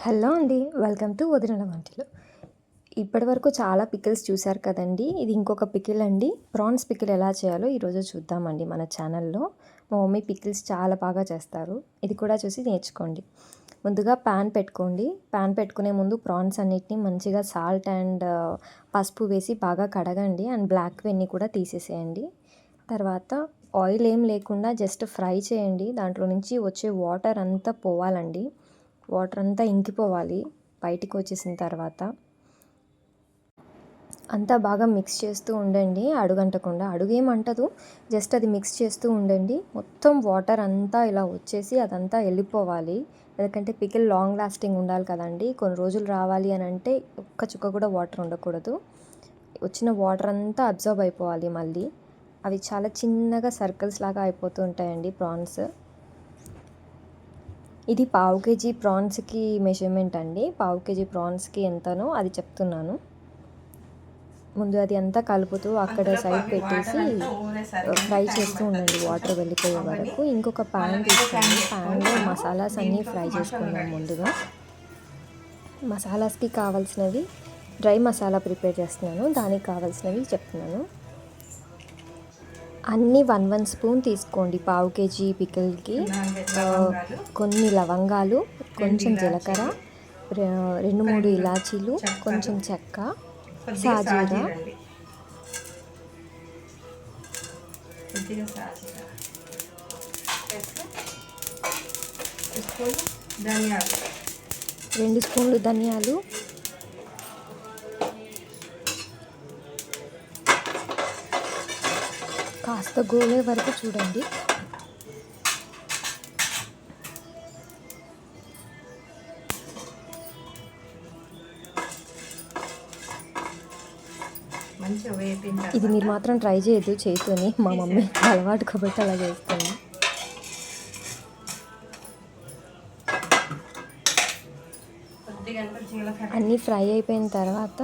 Hello అండి. Welcome to వదినల వంటలు. ఇప్పటివరకు చాలా పికిల్స్ చూశారు కదండీ! ఇది ఇంకొక పికిల్ అండి. ప్రాన్స్ పికిల్ ఎలా చేయాలో ఈరోజు చూద్దామండి మన ఛానల్‌లో. మా మమ్మీ పికిల్స్ చాలా బాగా చేస్తారు. ఇది కూడా చూసి నేర్చుకోండి. ముందుగా పాన్ పెట్టుకోండి. పాన్ పెట్టుకునే ముందు ప్రాన్స్ అన్నిటిని మంచిగా సాల్ట్ అండ్ పసుపు వేసి బాగా కడగండి. అండ్ బ్లాక్‌వన్నీ కూడా తీసేసేయండి. తర్వాత ఆయిల్ ఏం లేకుండా జస్ట్ ఫ్రై చేయండి. దాంట్లో నుంచి వచ్చే వాటర్ అంతా పోవాలండి. వాటర్ అంతా ఇంకిపోవాలి బయటికి వచ్చేసిన తర్వాత. అంతా బాగా మిక్స్ చేస్తూ ఉండండి అడుగంటకుండా. అడుగేమంటదు, జస్ట్ అది మిక్స్ చేస్తూ ఉండండి. మొత్తం వాటర్ అంతా ఇలా వచ్చేసి అదంతా వెళ్ళిపోవాలి. ఎందుకంటే పికిల్ లాంగ్ లాస్టింగ్ ఉండాలి కదండి. కొన్ని రోజులు రావాలి అని అంటే ఒక్క చుక్క కూడా వాటర్ ఉండకూడదు. వచ్చిన వాటర్ అంతా అబ్జర్వ్ అయిపోవాలి మళ్ళీ. అవి చాలా చిన్నగా సర్కిల్స్ లాగా అయిపోతూ ఉంటాయండి ప్రాన్స్. ఇది పావు కేజీ ప్రాన్స్‌కి మెజర్మెంట్ అండి. పావు కేజీ ప్రాన్స్‌కి ఎంతనో అది చెప్తున్నాను. ముందు అది అంతా కలుపుతూ అక్కడ సైడ్ పెట్టేసి ఫ్రై చేస్తూ ఉండండి వాటర్ వెళ్ళిపోయే వరకు. ఇంకొక పాన్ తీసుకోండి. పాన్‌లో మసాలాస్ అన్నీ ఫ్రై చేసుకుందాం ముందుగా. మసాలాస్‌కి కావాల్సినవి డ్రై మసాలా ప్రిపేర్ చేస్తున్నాను. దానికి కావాల్సినవి చెప్తున్నాను. అన్నీ 1 స్పూన్ తీసుకోండి పావు కేజీ పికిల్కి. కొన్ని లవంగాలు, కొంచెం జీలకర్ర, 2-3 ఇలాచీలు, కొంచెం చెక్క, సాజీరా, ధనియాలు, 2 స్పూన్లు ధనియాలు, కాస్త గోలే వరకు చూడండి. ఇది మీరు మాత్రం ట్రై చేయొద్దు చేతితోని. మా మమ్మీ అలవాటు కాబట్టి అలా చేస్తుంది. అన్నీ ఫ్రై అయిపోయిన తర్వాత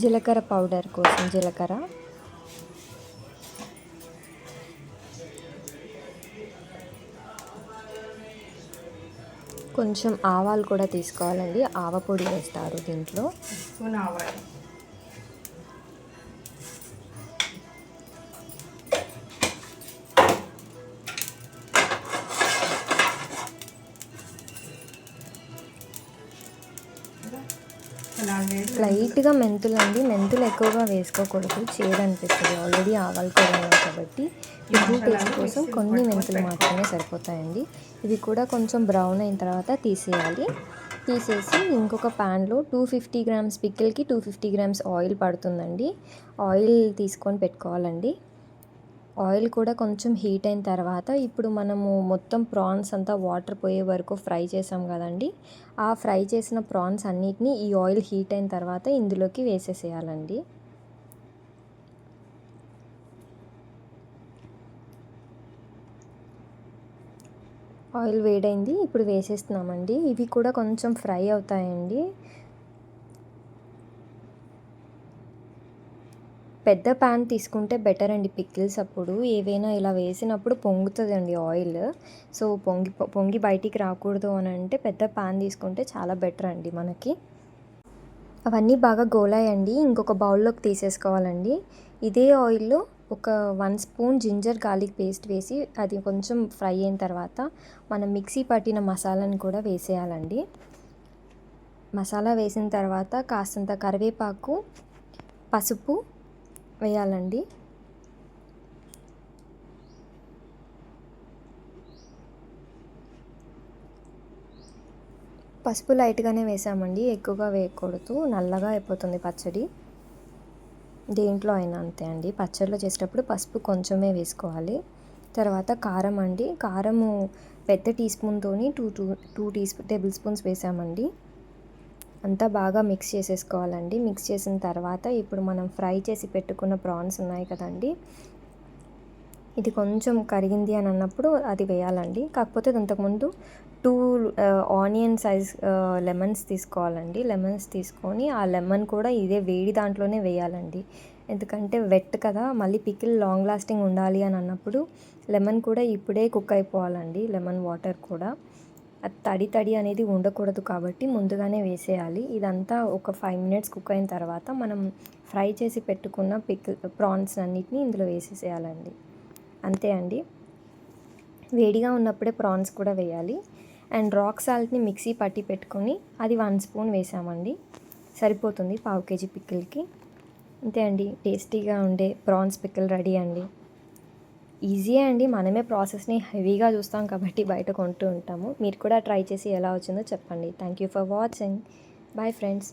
జీలకర్ర పౌడర్ కోసం జీలకర్ర, కొంచెం ఆవాలు కూడా తీసుకోవాలండి. ఆవపొడి వేస్తారు దీంట్లో. లైట్గా మెంతులు అండి. మెంతులు ఎక్కువగా వేసుకోకూడదు, చేదు అనిపిస్తుంది. ఆల్రెడీ ఆవాలు కూడా ఉన్నాయి కాబట్టి ఉప్పు టేస్ట్ కోసం కొన్ని మెంతులు మాత్రమే సరిపోతాయండి. ఇవి కూడా కొంచెం బ్రౌన్ అయిన తర్వాత తీసేయాలి. తీసేసి ఇంకొక ప్యాన్లో 250 గ్రామ్స్ పికిల్కి 250 గ్రామ్స్ ఆయిల్ పడుతుందండి. ఆయిల్ తీసుకొని పెట్టుకోవాలండి. ఆయిల్ కూడా కొంచెం హీట్ అయిన తర్వాత ఇప్పుడు మనము మొత్తం ప్రాన్స్ అంతా వాటర్ పోయే వరకు ఫ్రై చేసాం కదండి. ఆ ఫ్రై చేసిన ప్రాన్స్ అన్నిటిని ఈ ఆయిల్ హీట్ అయిన తర్వాత ఇందులోకి వేసేసేయాలండి. ఆయిల్ వేడైంది, ఇప్పుడు వేసేస్తున్నామండి. ఇవి కూడా కొంచెం ఫ్రై అవుతాయండి. పెద్ద ప్యాన్ తీసుకుంటే బెటర్ అండి పికిల్స్ అప్పుడు. ఏవైనా ఇలా వేసినప్పుడు పొంగుతుందండి ఆయిల్. సో పొంగి బయటికి రాకూడదు అని అంటే పెద్ద ప్యాన్ తీసుకుంటే చాలా బెటర్ అండి మనకి. అవన్నీ బాగా గోలాయండి. ఇంకొక బౌల్లోకి తీసేసుకోవాలండి. ఇదే ఆయిల్లో ఒక 1 స్పూన్ జింజర్ గార్లిక్ పేస్ట్ వేసి అది కొంచెం ఫ్రై అయిన తర్వాత మనం మిక్సీ పట్టిన మసాలాని కూడా వేసేయాలండి. మసాలా వేసిన తర్వాత కాస్తంత కరివేపాకు, పసుపు వేయాలండి. పసుపు లైట్గానే వేసామండి, ఎక్కువగా వేయకూడదు, నల్లగా అయిపోతుంది పచ్చడి. దేంట్లో అయినా అంతే అండి. పచ్చడిలో చేసేటప్పుడు పసుపు కొంచెమే వేసుకోవాలి. తర్వాత కారం అండి. కారము పెద్ద టీ స్పూన్తోని 2 టేబుల్ స్పూన్స్ వేసామండి. అంతా బాగా మిక్స్ చేసేసుకోవాలండి. మిక్స్ చేసిన తర్వాత ఇప్పుడు మనం ఫ్రై చేసి పెట్టుకున్న ప్రాన్స్ ఉన్నాయి కదండి, ఇది కొంచెం కరిగింది అని అన్నప్పుడు అది వేయాలండి. కాకపోతే అంతకుముందు 2 ఆనియన్ సైజ్ లెమన్స్ తీసుకోవాలండి. లెమన్స్ తీసుకొని ఆ లెమన్ కూడా ఇదే వేడి దాంట్లోనే వేయాలండి. ఎందుకంటే వెట్ కదా, మళ్ళీ పికిల్ లాంగ్ లాస్టింగ్ ఉండాలి అని అన్నప్పుడు లెమన్ కూడా ఇప్పుడే కుక్ అయిపోవాలండి. లెమన్ వాటర్ కూడా అది తడి తడి అనేది ఉండకూడదు కాబట్టి ముందుగానే వేసేయాలి. ఇదంతా ఒక 5 మినిట్స్ కుక్ అయిన తర్వాత మనం ఫ్రై చేసి పెట్టుకున్న ప్రాన్స్ అన్నిటిని ఇందులో వేసేసేయాలండి. అంతే అండి. వేడిగా ఉన్నప్పుడే ప్రాన్స్ కూడా వేయాలి. అండ్ రాక్ సాల్ట్ని మిక్సీ పట్టి పెట్టుకొని అది 1 స్పూన్ వేసామండి. సరిపోతుంది పావు కేజీ పికిల్కి. అంతే అండి, టేస్టీగా ఉండే ప్రాన్స్ పికిల్ రెడీ అండి. ఈజీయే అండి, మనమే ప్రాసెస్ని హెవీగా చూస్తాం కాబట్టి బయట కొంటూ ఉంటాము. మీరు కూడా ట్రై చేసి ఎలా వచ్చిందో చెప్పండి. Thank you for watching. Bye friends.